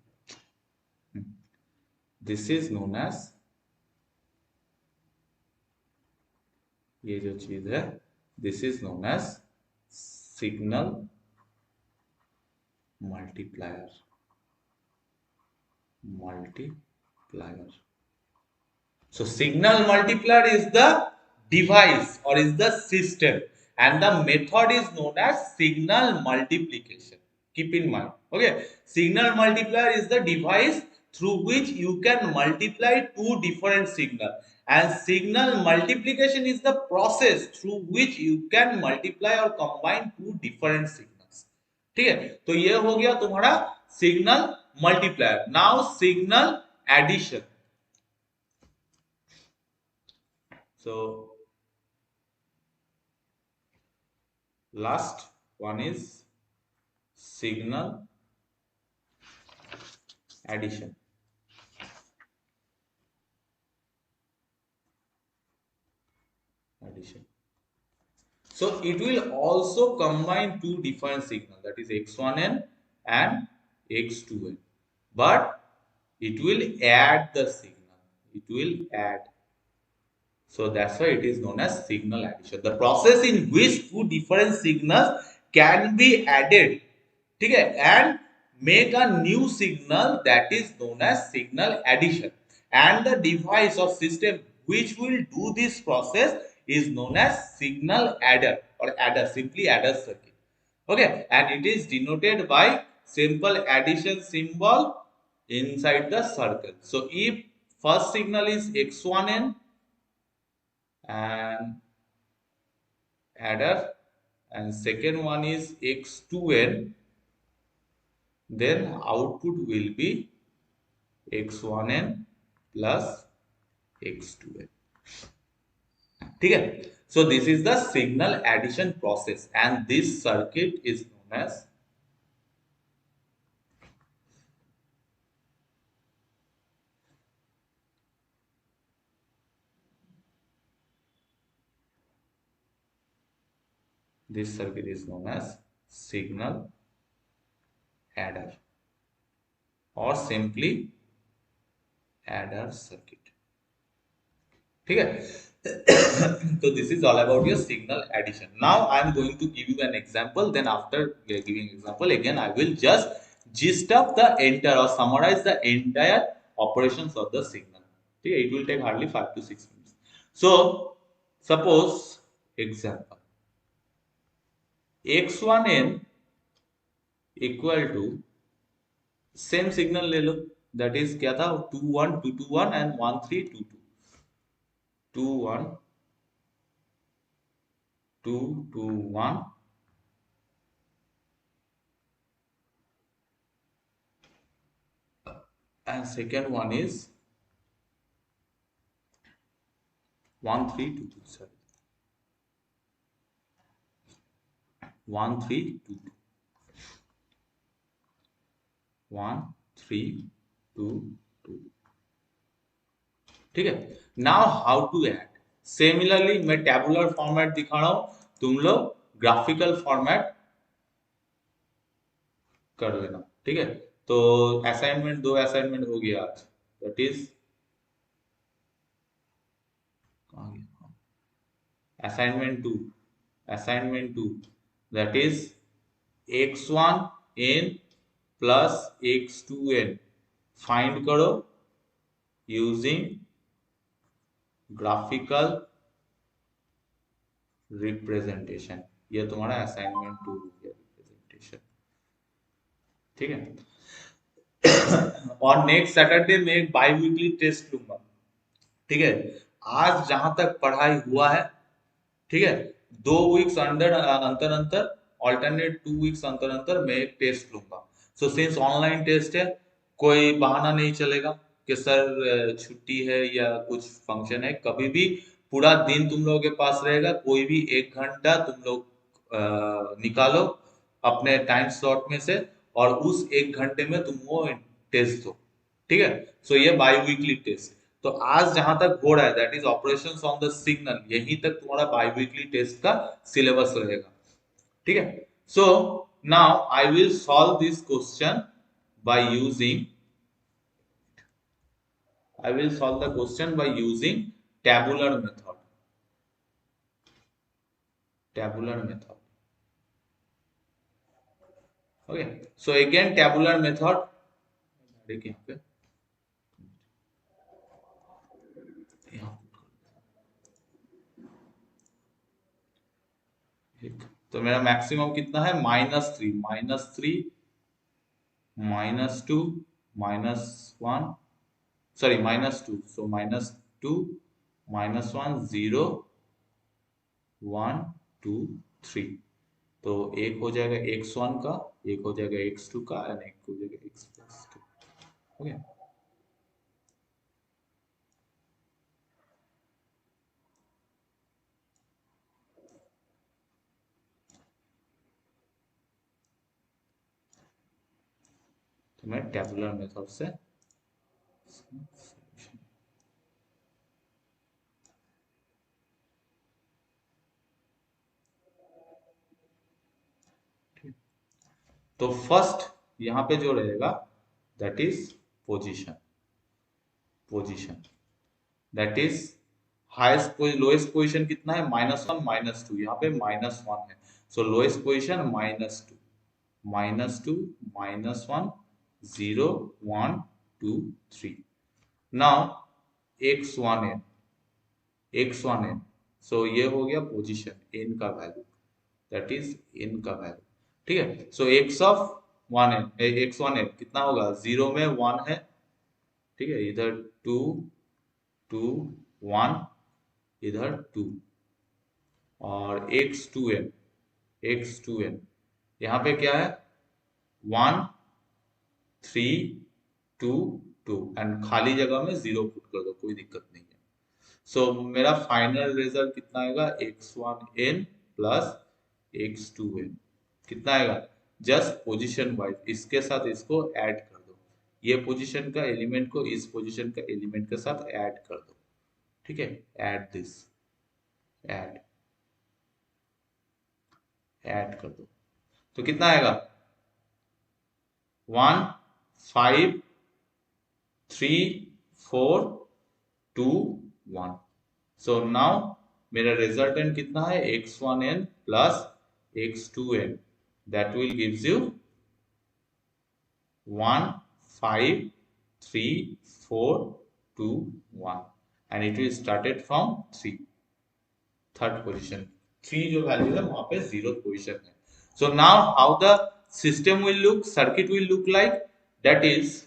this is known as, ये जो चीज है, this is known as signal multiplier. So signal multiplier is the device or is the system, and the method is known as signal multiplication. Keep in mind. Okay, signal multiplier is the device through which you can multiply two different signal, and signal multiplication is the process through which you can multiply or combine two different signals. ठीक है, तो ये हो गया तुम्हारा signal multiplier. Now signal addition. So last one is signal addition. So it will also combine two different signals, that is x1n and x2n, but it will add the signal. It will add. So that's why it is known as signal addition. The process in which two different signals can be added, okay, and make a new signal, that is known as signal addition. And the device or system which will do this process is known as signal adder or adder, simply adder circuit. Okay, and it is denoted by simple addition symbol inside the circle. So if first signal is x1n and adder and second one is x2n, then output will be x1n plus x2n. Okay. So this is the signal addition process, and this circuit is known as signal adder or simply adder circuit. Okay. So this is all about your signal addition. Now I am going to give you an example. Then after giving example again, I will just gist up the entire or summarize the entire operations of the signal. Okay. It will take hardly 5 to 6 minutes. So suppose example x1n equal to same signal ले लो, that is क्या था 21221 and 13221 and second one is 1322, sorry, 1322 1322. ठीक है. Now how to add. Similarly मैं tabular format दिखा रहा हूं, तुम लोग ग्राफिकल फॉर्मेट कर लेना. ठीक है. तो असाइनमेंट 2 असाइनमेंट हो गया आज. That is assignment 2 that is x1n plus x2n find करो यूजिंग ग्राफिकल रिप्रेजेंटेशन. ये तुम्हारा असाइनमेंट 2 हो गया, रिप्रेजेंटेशन. ठीक है. और नेक्स्ट सैटरडे में एक बाई वीकली टेस्ट लूंगा. ठीक है. आज जहां तक पढ़ाई हुआ है, ठीक है, 2 वीक्स अंतर अंतर ऑल्टरनेट 2 वीक्स अंतर अंतर मैं एक टेस्ट लूंगा. सो सिंस ऑनलाइन टेस्ट है, कोई बहाना नहीं चलेगा कि सर छुट्टी है या कुछ फंक्शन है. कभी भी पूरा दिन तुम लोगों के पास रहेगा. कोई भी 1 घंटा तुम लोग निकालो अपने टाइम स्लॉट में से और उस 1 घंटे में तुम वो टेस्ट दो. ठीक है. सो ये बाई वीकली टेस्ट. तो आज जहां तक हो रहा है that is operations on the signal, यहीं तक तुम्हारा बाई वीकली टेस्ट का सिलेबस रहेगा. ठीक है. So now I will solve this question by using tabular method. Okay. So again tabular method. देखिए यहाँ पे तो मेरा मैक्सिमम कितना है -3 -2 -1, सॉरी -2. सो -2 -1 0 1 2 3. तो एक हो जाएगा x1 का, एक हो जाएगा x2 का एंड एक हो जाएगा x+2. ओके. तो मैं टेबुलर मेथड से तो फर्स्ट यहाँ पे जो रहेगा that is position, position that is highest lowest position कितना है -1 -2, यहाँ पे -1 है, so lowest position -2, -2 -1 0 1 2 3। Now x1n, x1n, so ये हो गया पोजीशन n का वैल्यू, दैट इज n का वैल्यू, ठीक है। सो x ऑफ 1n, x1n कितना होगा, 0 में 1 है, ठीक है, इधर 2 2 1, इधर 2, और x2n, x2n यहाँ पे क्या है 1 3 2 2 एंड खाली जगह में 0 पुट कर दो, कोई दिक्कत नहीं है। सो मेरा फाइनल रिजल्ट कितना आएगा, x1n प्लस x2n कितना आएगा, जस्ट पोजीशन वाइज इसके साथ इसको ऐड कर दो, ये पोजीशन का एलिमेंट को इस पोजीशन का एलिमेंट के साथ ऐड कर दो, ठीक है, ऐड दिस, ऐड ऐड कर दो, तो कितना आएगा 1 5 3 4 2 1। सो नाउ मेरा रिजल्टेंट कितना है x1n plus x2n, that will gives you 1 5 3 4 2 1 and it will started from 3, third position, 3 जो वैल्यू है वहां पे 0th पोजीशन है। So now how the system will look, circuit will look like, that is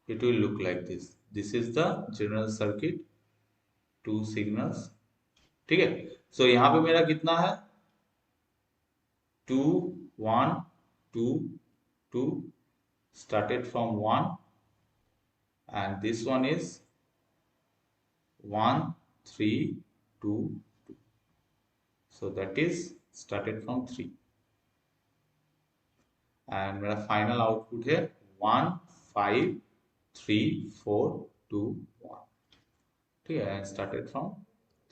it will look like this, this is the general circuit, 2 signals, ठीक है। सो यहाँ पे मेरा कितना है 2 1 2 2 started from 1 and this one is 1 3 2 2, so that is started from 3 and मेरा final output है 1 5 3 4 2 1, ठीक है, स्टार्टेड फ्रॉम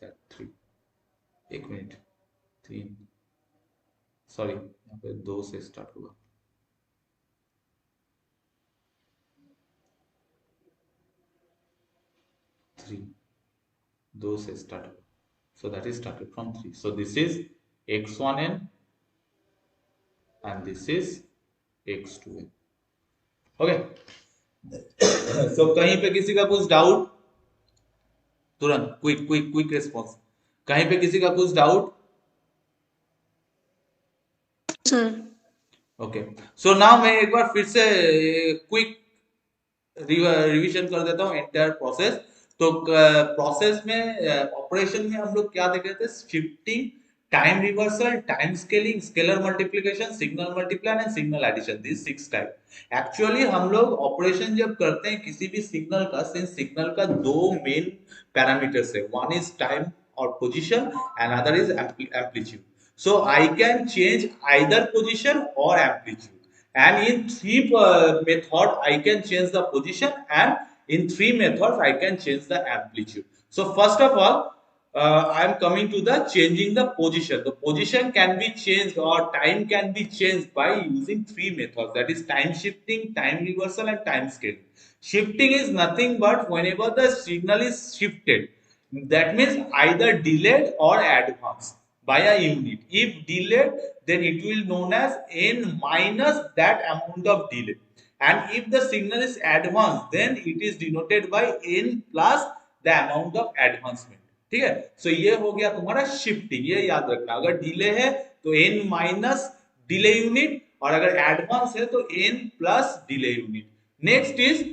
दैट 3, एक मिनट 3 सॉरी यहाँ पे 2 से स्टार्ट हुआ, 3 2 से स्टार्ट हुआ, so that is started from 3, so this is x1n and this is x2n, okay। so कहीं पे किसी का कुछ डाउट, तुरंत क्विक क्विक क्विक रिस्पॉन्स, कहीं पे किसी का कुछ doubt, sir okay. So now मैं एक बार फिर से क्विक रिवीजन कर देता हूँ एंटायर प्रोसेस। तो प्रोसेस में ऑपरेशन में हम लोग क्या देख रहे थे, shifting, time reversal, time scaling, scalar multiplication, signal multiply and signal addition, this 6 type. Actually हम लोग ऑपरेशन जब करते हैं किसी भी सिग्नल का, सिंस सिग्नल का 2 मेन पैरामीटर्स है, वन इज टाइम और position and other is amplitude. So I can change either position और amplitude, and in 3 method I can change the position, and in 3 methods I can change the amplitude. So first of all I am coming to the changing the position. The position can be changed or time can be changed by using 3 methods, that is time shifting, time reversal and time scaling. Shifting is nothing but whenever the signal is shifted, that means either delayed or advanced by a unit. If delayed, then it will known as n minus that amount of delay, and if the signal is advanced, then it is denoted by n plus the amount of advancement, ठीक है। सो ये हो गया तुम्हारा shifting, ये याद रखना, अगर डिले है तो n माइनस डिले यूनिट, और अगर एडवांस है तो n plus delay unit. Next is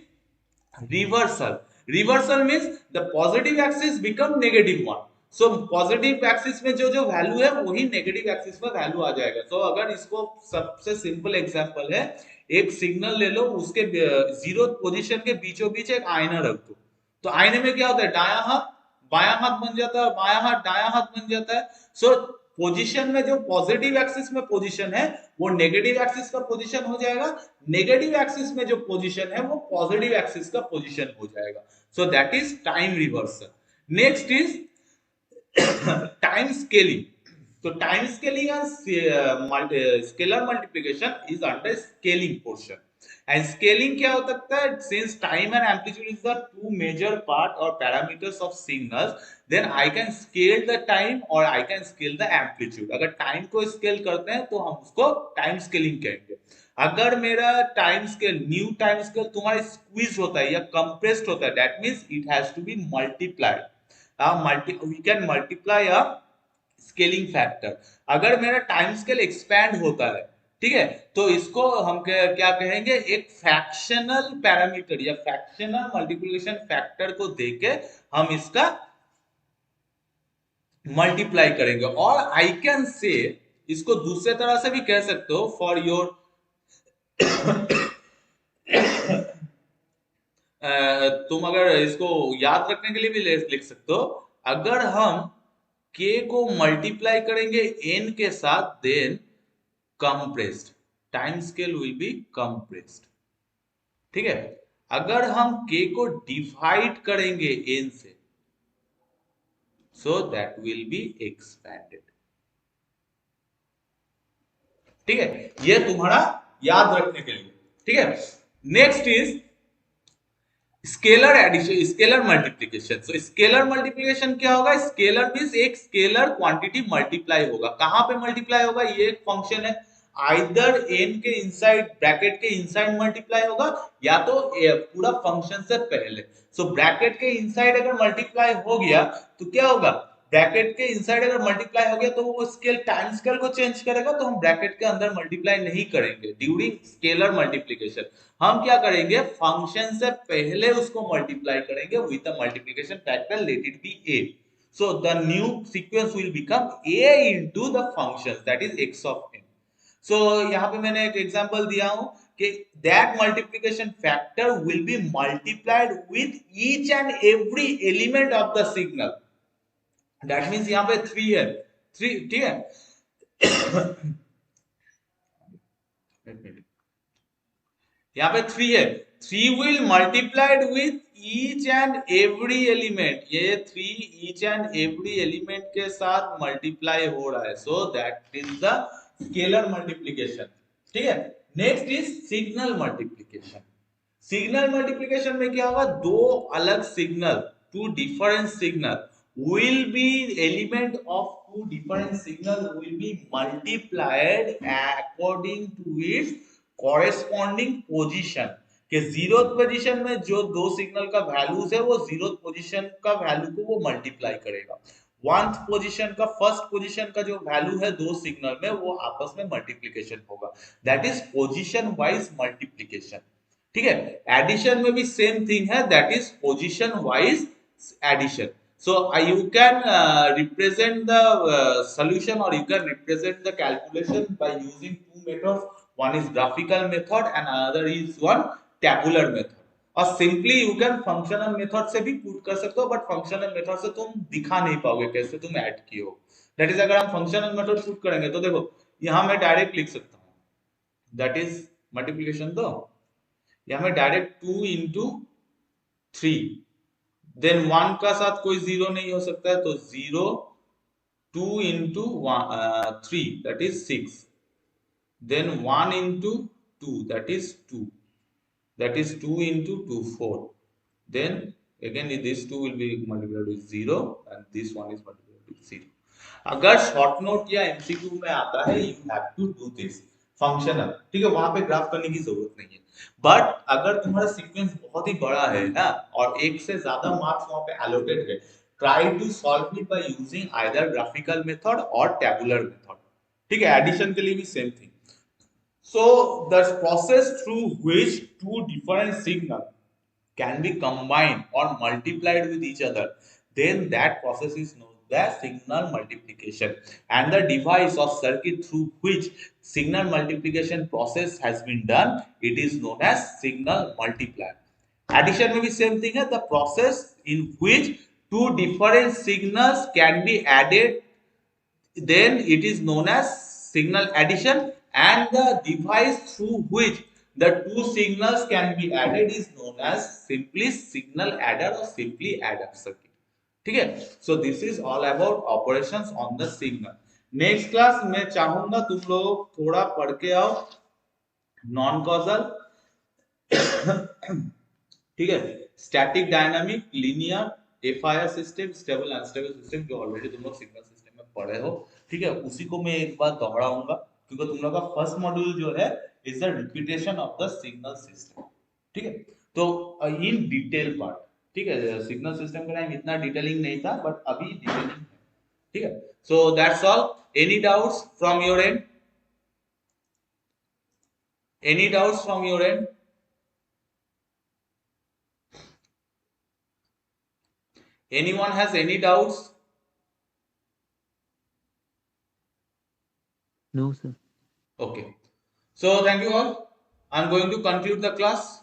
reversal. Reversal means the positive axis become negative one, so positive axis में जो जो वैल्यू है वही नेगेटिव एक्सिस में वैल्यू आ जाएगा। सो अगर इसको सबसे सिंपल एग्जांपल है, एक सिग्नल ले लो, उसके 0th पोजीशन के बीचों बीच एक आईना रख दो, तो आईने में क्या होता है, दायां हाथ बायां हाथ बन जाता है, बायां हाथ दायां हाथ बन जाता है। सो पोजीशन में जो पॉजिटिव एक्सिस में पोजीशन है वो नेगेटिव एक्सिस का पोजीशन हो जाएगा, नेगेटिव एक्सिस में जो पोजीशन है वो पॉजिटिव एक्सिस का पोजीशन हो जाएगा। So that is time reversal. Next is time scaling. तो time scaling and scalar multiplication is under scaling portion. And scaling क्या हो सकता है, since time and amplitude is the two major part और parameters of signals, then I can scale the time और I can scale the amplitude. अगर time को scale करते हैं तो हम उसको टाइम स्केलिंग कहेंगे। अगर मेरा time scale, new time scale तुम्हारा स्क्वीज होता है या कंप्रेस्ड होता है, that means it has to be multiplied. we can multiply a scaling factor. अगर मेरा टाइम स्केल एक्सपैंड होता है, ठीक है, तो इसको हम क्या कहेंगे, एक फ्रैक्शनल पैरामीटर या फ्रैक्शनल मल्टीप्लिकेशन फैक्टर को देके हम इसका मल्टीप्लाई करेंगे। और आई कैन से, इसको दूसरे तरह से भी कह सकते हो, फॉर योर तुम अगर इसको याद रखने के लिए भी लिख सकते हो, अगर हम k को मल्टीप्लाई करेंगे n के साथ, then compressed time scale will be compressed. ठीक है, अगर हम k को डिवाइड करेंगे n से, so that will be expanded. ठीक है, ये तुम्हारा याद रखने के लिए। ठीक है, next is scalar addition, scalar multiplication. So scalar multiplication क्या होगा, स्केलर मींस एक स्केलर क्वांटिटी मल्टीप्लाई होगा। कहां पे मल्टीप्लाई होगा, ये एक फंक्शन है, आइदर n के इनसाइड, ब्रैकेट के इनसाइड मल्टीप्लाई होगा, या तो पूरा फंक्शन से पहले। सो ब्रैकेट के इनसाइड अगर मल्टीप्लाई हो गया तो क्या होगा, ब्रैकेट के इनसाइड अगर मल्टीप्लाई हो गया तो वो स्केल, टाइम स्केल को चेंज करेगा, तो हम ब्रैकेट के अंदर मल्टीप्लाई नहीं करेंगे ड्यूरिंग स्केलर मल्टीप्लिकेशन। हम क्या करेंगे, फंक्शन से पहले उसको मल्टीप्लाई करेंगे with the multiplication factor, let it be a। so the new sequence will become a into the function, that is x of n। so यहाँ पे मैंने एक एग्जांपल दिया हूं कि that multiplication factor will be multiplied with each and every element of the signal। that means यहाँ पे 3 है, 3, ठीक है यहाँ पे 3 है, 3 will multiplied with each and every element। ये 3 each and every element के साथ मल्टीप्लाई हो रहा है, so that is the scalar multiplication। ठीक है, next is signal multiplication. Signal multiplication में क्या होगा, दो अलग signal, two different signal will be element of two different signal will be multiplied according to its corresponding position। कि zeroth position में जो दो सिग्नल का वैल्यूज है, वो जीरोथ पोजीशन का वैल्यू को वो मल्टीप्लाई करेगा। वंथ पोजीशन का, फर्स्ट पोजीशन का जो वैल्यू है दो सिग्नल में, वो आपस में मल्टीप्लिकेशन होगा, that is position wise multiplication. ठीक है, एडिशन में भी सेम थिंग है, that is position wise addition. So you can represent the solution, or you can represent the calculation by using two methods। One is graphical method and another is one tabular method। और simply you can functional method से भी put कर सकते हो, but functional method से तुम दिखा नहीं पाओगे कैसे तुम ऐड किए हो। दैट इज, अगर हम फंक्शनल मेथड पुट करेंगे तो देखो यहाँ मैं डायरेक्ट लिख सकता हूँ, दैट इज मल्टीप्लिकेशन। तो यहाँ मैं डायरेक्ट 2 into 3, देन 1 का साथ कोई जीरो नहीं हो सकता है, तो 0, 2 into 3 that is 6, then 1 into 2 that is 2, that is 2 into 2 4, then again this 2 will be multiplied with 0 and this one is multiplied with 0। अगर शॉर्ट नोट या एमसीक्यू में आता है, you have to do this functional. ठीक है, वहां पे graph करने की जरूरत नहीं है, बट अगर तुम्हारा सीक्वेंस बहुत ही बड़ा है ना, और एक से ज्यादा मार्क्स वहां पे एलोकेट है, try to solve it by using either graphical method और टेबुलर मेथड। ठीक है, एडिशन के लिए भी same thing. So the process through which two different signal can be combined or multiplied with each other, then that process is known as signal multiplication। and the device or circuit through which signal multiplication process has been done, it is known as signal multiplier। addition में भी same thing है, the process in which two different signals can be added then it is known as signal addition, and the device through which the two signals can be added is known as simply signal adder or simply adder circuit. ठीक है, so this is all about operations on the signal. Next class मैं चाहूंगा तुम लोग थोड़ा पढ़ के आओ नॉन कॉजल, ठीक है, static dynamic linear FIR system stable unstable system जो ऑलरेडी तुम लोग सिग्नल सिस्टम में पढ़े हो, ठीक है, उसी को मैं एक बार दोहराऊंगा क्योंकि तुम लोग का फर्स्ट मॉड्यूल जो है is the repetition of the signal system, ठीक है, तो इन डिटेल पार्ट, ठीक है, सिग्नल सिस्टम का टाइम इतना डिटेलिंग नहीं था बट अभी डिटेलिंग है, ठीक है, so that's all. Any doubts from your and, any doubts from your and? Anyone has any doubts? No, sir. Okay. So thank you all. I'm going to conclude the class.